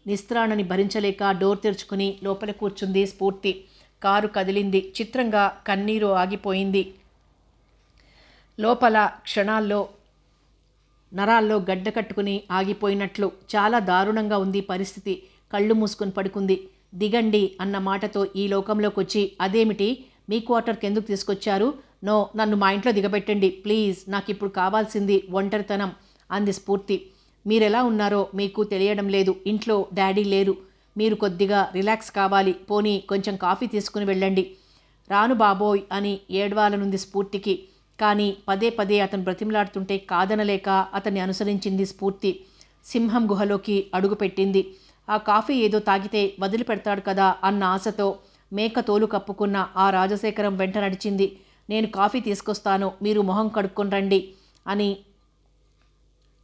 నిస్త్రాణని భరించలేక డోర్ తెరుచుకుని లోపల కూర్చుంది స్ఫూర్తి. కారు కదిలింది. చిత్రంగా కన్నీరు ఆగిపోయింది. లోపల క్షణాల్లో నరాల్లో గడ్డ కట్టుకుని ఆగిపోయినట్లు. చాలా దారుణంగా ఉంది పరిస్థితి. కళ్ళు మూసుకుని పడుకుంది. దిగండి అన్న మాటతో ఈ లోకంలోకి వచ్చి అదేమిటి మీ క్వార్టర్కి ఎందుకు తీసుకొచ్చారు? నో, నన్ను మా ఇంట్లో దిగబెట్టండి ప్లీజ్. నాకు ఇప్పుడు కావాల్సింది ఒంటరితనం అంది స్ఫూర్తి. మీరెలా ఉన్నారో మీకు తెలియడం లేదు. ఇంట్లో డాడీ లేరు. మీరు కొద్దిగా రిలాక్స్ కావాలి. పోనీ కొంచెం కాఫీ తీసుకుని వెళ్ళండి. రాను బాబోయ్ అని ఏడవాలనుంది స్ఫూర్తికి. కానీ పదే పదే అతను బ్రతిమలాడుతుంటే కాదనలేక అతన్ని అనుసరించింది స్ఫూర్తి. సింహం గుహలోకి అడుగుపెట్టింది. ఆ కాఫీ ఏదో తాగితే వదిలిపెడతాడు కదా అన్న ఆశతో మేక తోలు కప్పుకున్న ఆ రాజశేఖరం వెంట నడిచింది. నేను కాఫీ తీసుకొస్తాను, మీరు మొహం కడుక్కొని రండి అని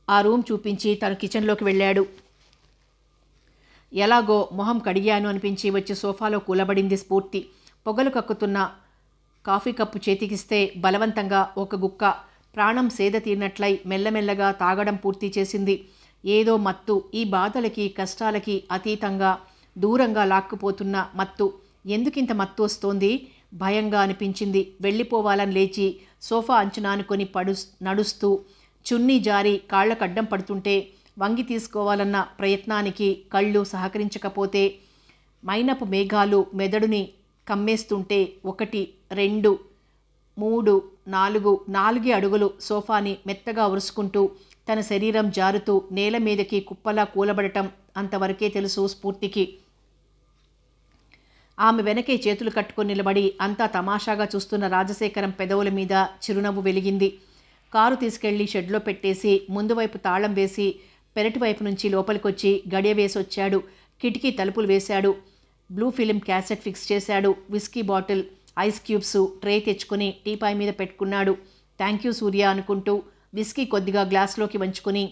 ఆ రూమ్ చూపించి తను కిచెన్లోకి వెళ్ళాడు. ఎలాగో మొహం కడిగాను అనిపించి వచ్చి సోఫాలో కూలబడింది స్ఫూర్తి. పొగలు కక్కుతున్న కాఫీ కప్పు చేతికిస్తే బలవంతంగా ఒక గుక్క ప్రాణం సేద తీరినట్లయి మెల్లమెల్లగా తాగడం పూర్తి చేసింది. ఏదో మత్తు, ఈ బాధలకి కష్టాలకి అతీతంగా దూరంగా లాక్కుపోతున్న మత్తు. ఎందుకింత మత్తు వస్తోంది? భయంగా అనిపించింది. వెళ్ళిపోవాలని లేచి సోఫా అంచునానుకొని నడుస్తూ చున్నీ జారి కాళ్ళకడ్డం పడుతుంటే వంగి తీసుకోవాలన్న ప్రయత్నానికి కళ్ళు సహకరించకపోతే మైనపు మేఘాలు మెదడుని కమ్మేస్తుంటే 1, 2, 3, 4 అడుగులు సోఫాని మెత్తగా ఉరుసుకుంటూ తన శరీరం జారుతూ నేల మీదకి కుప్పలా కూలబడటం అంతవరకే తెలుసు స్ఫూర్తికి. ఆమె వెనకే చేతులు కట్టుకొని నిలబడి అంతా తమాషాగా చూస్తున్న రాజశేఖరం పెదవుల మీద చిరునవ్వు వెలిగింది. కారు తీసుకెళ్లి షెడ్లో పెట్టేసి ముందు వైపు తాళం వేసి పెరటి వైపు నుంచి లోపలికొచ్చి గడియ వేసొచ్చాడు. కిటికీ తలుపులు వేశాడు. బ్లూ ఫిలిం క్యాసెట్ ఫిక్స్ చేశాడు. Whisky bottle, ice cubes, tray తెచ్చుకుని టీపాయ్ మీద పెట్టుకున్నాడు. థ్యాంక్ యూ సూర్య అనుకుంటూ విస్కీ కొద్దిగా గ్లాసులోకి వంచుకొని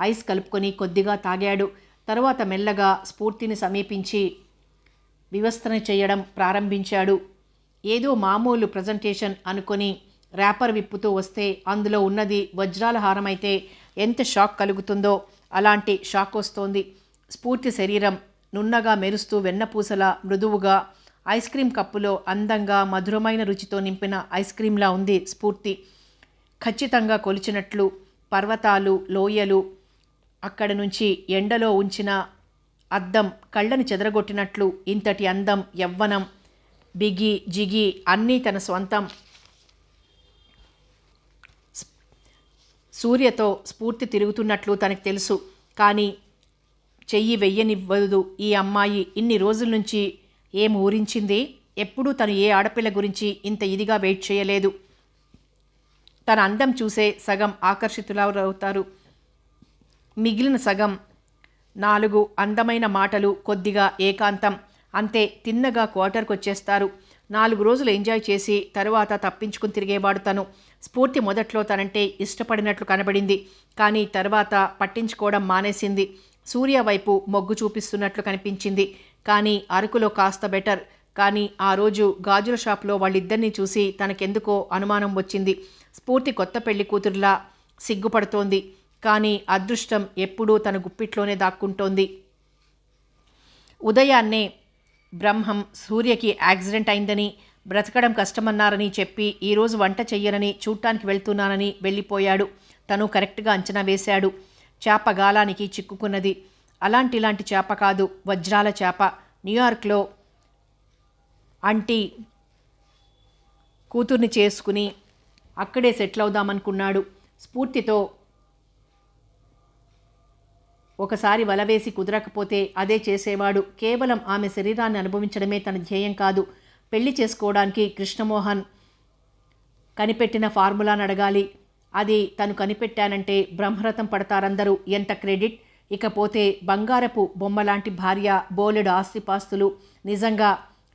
ఐస్ కలుపుకొని కొద్దిగా తాగాడు. తరువాత మెల్లగా స్ఫూర్తిని సమీపించి వివస్త్రణ చేయడం ప్రారంభించాడు. ఏదో మామూలు ప్రజెంటేషన్ అనుకొని ర్యాపర్ విప్పుతూ వస్తే అందులో ఉన్నది వజ్రాల హారమైతే ఎంత షాక్ కలుగుతుందో అలాంటి షాక్ వస్తోంది. స్ఫూర్తి శరీరం నున్నగా మెరుస్తూ వెన్నపూసల మృదువుగా ఐస్ క్రీం కప్పులో అందంగా మధురమైన రుచితో నింపిన ఐస్ క్రీంలా ఉంది స్ఫూర్తి. ఖచ్చితంగా కొలిచినట్లు పర్వతాలు, లోయలు, అక్కడి నుంచి ఎండలో ఉంచిన అద్దం కళ్ళని చెదరగొట్టినట్లు ఇంతటి అందం, యవ్వనం, బిగి జిగి అన్నీ తన స్వంతం. సూర్యతో స్ఫూర్తి తిరుగుతున్నట్లు తనకు తెలుసు. కానీ చెయ్యి వెయ్యనివ్వదు ఈ అమ్మాయి. ఇన్ని రోజుల నుంచి ఏం ఊరించింది? ఎప్పుడూ తను ఏ ఆడపిల్ల గురించి ఇంత ఇదిగా వెయిట్ చేయలేదు. తన అందం చూసే సగం ఆకర్షితులవుతారు. మిగిలిన సగం 4 అందమైన మాటలు, కొద్దిగా ఏకాంతం, అంతే. తిన్నగా క్వార్టర్కి వచ్చేస్తారు. 4 రోజులు ఎంజాయ్ చేసి తరువాత తప్పించుకుని తిరిగేవాడు తను. స్ఫూర్తి మొదట్లో తనంటే ఇష్టపడినట్లు కనబడింది. కానీ తర్వాత పట్టించుకోవడం మానేసింది. సూర్య వైపు మొగ్గు చూపిస్తున్నట్లు కనిపించింది. కానీ అరకులో కాస్త బెటర్. కానీ ఆ రోజు గాజుల షాప్లో వాళ్ళిద్దరినీ చూసి తనకెందుకో అనుమానం వచ్చింది. స్ఫూర్తి కొత్త పెళ్లి కూతురులా సిగ్గుపడుతోంది. కానీ అదృష్టం ఎప్పుడూ తన గుప్పిట్లోనే దాక్కుంటోంది. ఉదయాన్నే బ్రహ్మం సూర్యకి యాక్సిడెంట్ అయిందని, బ్రతకడం కష్టమన్నారని చెప్పి ఈరోజు వంట చెయ్యనని, చూడటానికి వెళ్తున్నానని వెళ్ళిపోయాడు. తను కరెక్ట్గా అంచనా వేశాడు. చేప గాలానికి చిక్కుకున్నది. ఇలాంటి చేప కాదు, వజ్రాల చేప. న్యూయార్క్లో అంటీ కూతుర్ని చేసుకుని అక్కడే సెటిల్ అవుదామనుకున్నాడు. స్ఫూర్తితో ఒకసారి వలవేసి కుదరకపోతే అదే చేసేవాడు. కేవలం ఆమె శరీరాన్ని అనుభవించడమే తన ధ్యేయం కాదు. పెళ్లి చేసుకోవడానికి కృష్ణమోహన్ కనిపెట్టిన ఫార్ములాను అడగాలి. అది తను కనిపెట్టానంటే బ్రహ్మరథం పడతారందరూ. ఎంత క్రెడిట్! ఇకపోతే బంగారపు బొమ్మలాంటి భార్య, బోలెడు ఆస్తిపాస్తులు. నిజంగా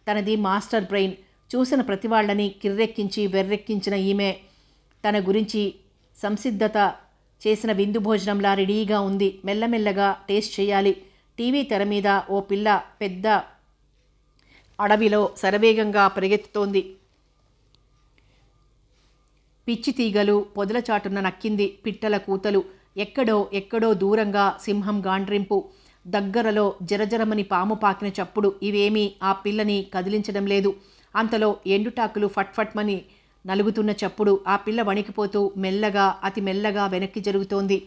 తనది మాస్టర్ బ్రెయిన్. చూసిన ప్రతి వాళ్ళని కిర్రెక్కించి వెర్రెక్కించిన ఈమె తన గురించి సంసిద్ధత చేసిన విందు భోజనంలా రెడీగా ఉంది. మెల్లమెల్లగా టేస్ట్ చేయాలి. టీవీ తెర మీద ఓ పిల్ల పెద్ద అడవిలో శరవేగంగా పరిగెత్తుతోంది. పిచ్చి తీగలు పొదల చాటున నక్కింది పిట్టల కూతలు. ఎక్కడో దూరంగా సింహం గాండ్రింపు. దగ్గరలో జరజరమని పాము పాకిన చప్పుడు. ఇవేమీ ఆ పిల్లని కదిలించడం లేదు. అంతలో ఎండుటాకులు ఫట్ఫట్మని నలుగుతున్న చప్పుడు. ఆ పిల్ల వణికిపోతూ మెల్లగా, అతి మెల్లగా వెనక్కి జరుగుతోంది.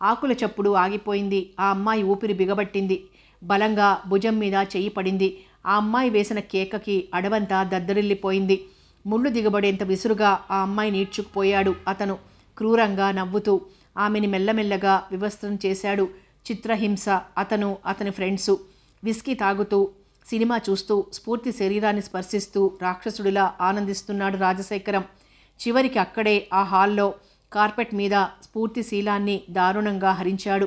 ఆకుల చప్పుడు ఆగిపోయింది. ఆ అమ్మాయి ఊపిరి బిగబట్టింది. బలంగా భుజం మీద చెయ్యి పడింది. ఆ అమ్మాయి వేసిన కేకకి అడవంతా దద్దరిల్లిపోయింది. ముళ్ళు దిగబడేంత విసురుగా ఆ అమ్మాయి నీడ్చుకుపోయాడు అతను, క్రూరంగా నవ్వుతూ. ఆమెని మెల్లమెల్లగా వివస్త్రం చేశాడు. చిత్రహింస. అతను, అతని ఫ్రెండ్సు విస్కీ తాగుతూ, సినిమా చూస్తూ, స్ఫూర్తి శరీరాన్ని స్పర్శిస్తూ రాక్షసుడిలా ఆనందిస్తున్నాడు రాజశేఖరం. చివరికి అక్కడే ఆ హాల్లో కార్పెట్ మీద స్ఫూర్తి శీలాన్ని దారుణంగా హరించాడు.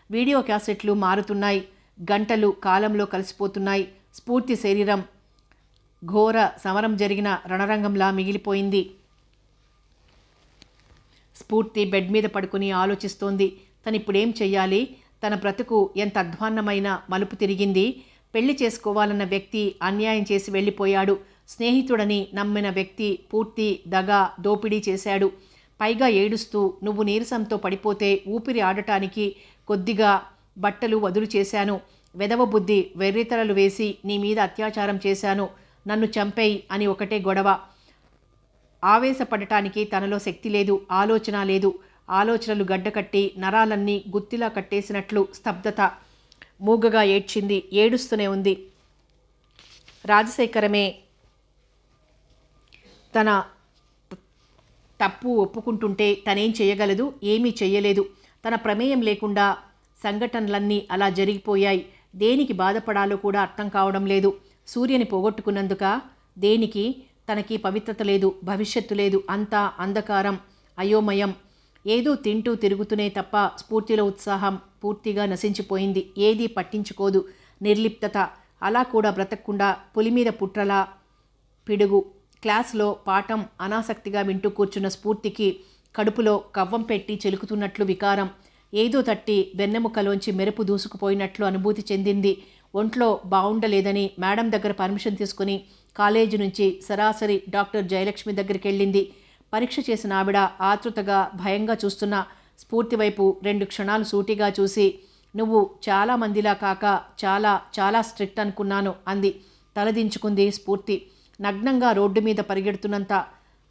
వీడియో క్యాసెట్లు మారుతున్నాయి. గంటలు కాలంలో కలిసిపోతున్నాయి. స్ఫూర్తి శరీరం ఘోర సమరం జరిగిన రణరంగంలా మిగిలిపోయింది. స్ఫూర్తి బెడ్ మీద పడుకుని ఆలోచిస్తోంది. తనిప్పుడేం చెయ్యాలి? తన బ్రతుకు ఎంత అధ్వాన్నమైన మలుపు తిరిగింది. పెళ్లి చేసుకోవాలన్న వ్యక్తి అన్యాయం చేసి వెళ్ళిపోయాడు. స్నేహితుడని నమ్మిన వ్యక్తి పూర్తి దగా దోపిడీ చేశాడు. పైగా ఏడుస్తూ, నువ్వు నీరసంతో పడిపోతే ఊపిరి ఆడటానికి కొద్దిగా బట్టలు వదులు చేశాను. వెదవ బుద్ధి వెర్రితలలు వేసి నీ మీద అత్యాచారం చేశాను. నన్ను చంపేయి అని ఒకటే గొడవ. ఆవేశపడటానికి తనలో శక్తి లేదు, ఆలోచన లేదు. ఆలోచనలు గడ్డకట్టి నరాలన్నీ గుత్తిలా కట్టేసినట్లు స్తబ్దత. మూగగా ఏడ్చింది. ఏడుస్తూనే ఉంది. రాజశేఖరమే తన తప్పు ఒప్పుకుంటుంటే తనేం చేయగలదు? ఏమీ చెయ్యలేదు. తన ప్రమేయం లేకుండా సంఘటనలన్నీ అలా జరిగిపోయాయి. దేనికి బాధపడాలో కూడా అర్థం కావడం లేదు. సూర్యని పోగొట్టుకున్నందుక? దేనికి? తనకి పవిత్రత లేదు, భవిష్యత్తు లేదు. అంతా అంధకారం, అయోమయం. ఏదో తింటూ తిరుగుతూనే తప్ప స్ఫూర్తిలో ఉత్సాహం పూర్తిగా నశించిపోయింది. ఏదీ పట్టించుకోదు. నిర్లిప్తత. అలా కూడా బ్రతకకుండా పులిమీద పుట్రలా పిడుగు. క్లాస్లో పాఠం అనాసక్తిగా వింటూ కూర్చున్న స్ఫూర్తికి కడుపులో కవ్వం పెట్టి చెలుకుతున్నట్లు వికారం. ఏదో తట్టి వెన్నెముకలోంచి మెరుపు దూసుకుపోయినట్లు అనుభూతి చెందింది. ఒంట్లో బావుండలేదని మేడం దగ్గర పర్మిషన్ తీసుకుని కాలేజీ నుంచి సరాసరి డాక్టర్ జయలక్ష్మి దగ్గరికి వెళ్ళింది. పరీక్ష చేసిన ఆవిడ ఆతృతగా భయంగా చూస్తున్న స్ఫూర్తి వైపు 2 క్షణాలు సూటిగా చూసి, నువ్వు చాలా మందిలా కాక చాలా చాలా స్ట్రిక్ట్ అనుకున్నాను అంది. తలదించుకుంది స్ఫూర్తి. నగ్నంగా రోడ్డు మీద పరిగెడుతున్నంత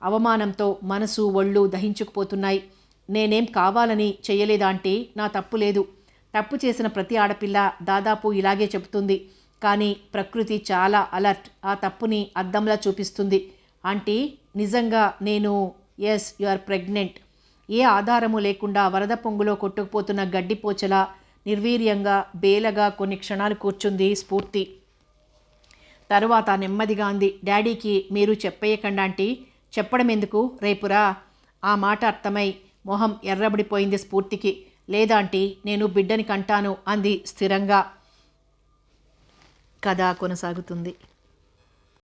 అవమానంతో మనసు ఒళ్ళు దహించుకుపోతున్నాయి. నేనేం కావాలని చెయ్యలేదాంటీ? నా తప్పు లేదు. తప్పు చేసిన ప్రతి ఆడపిల్ల దాదాపు ఇలాగే చెబుతుంది. కానీ ప్రకృతి చాలా అలర్ట్. ఆ తప్పుని అద్దంలా చూపిస్తుంది. ఆంటీ, నిజంగా నేను ఎస్ యు ఆర్ ప్రెగ్నెంట్. ఏ ఆధారము లేకుండా వరద పొంగులో కొట్టుకుపోతున్న గడ్డిపోచలా నిర్వీర్యంగా బేలగా కొన్ని క్షణాలు కూర్చుంది స్ఫూర్తి. తరువాత నెమ్మదిగా అంది, డాడీకి మీరు చెప్పేయకండి ఆంటీ. చెప్పడం ఎందుకు? రేపురా. ఆ మాట అర్థమై మొహం ఎర్రబడిపోయింది స్ఫూర్తికి. లేదాంటీ, నేను బిడ్డని కంటాను అంది స్థిరంగా. కథ కొనసాగుతుంది.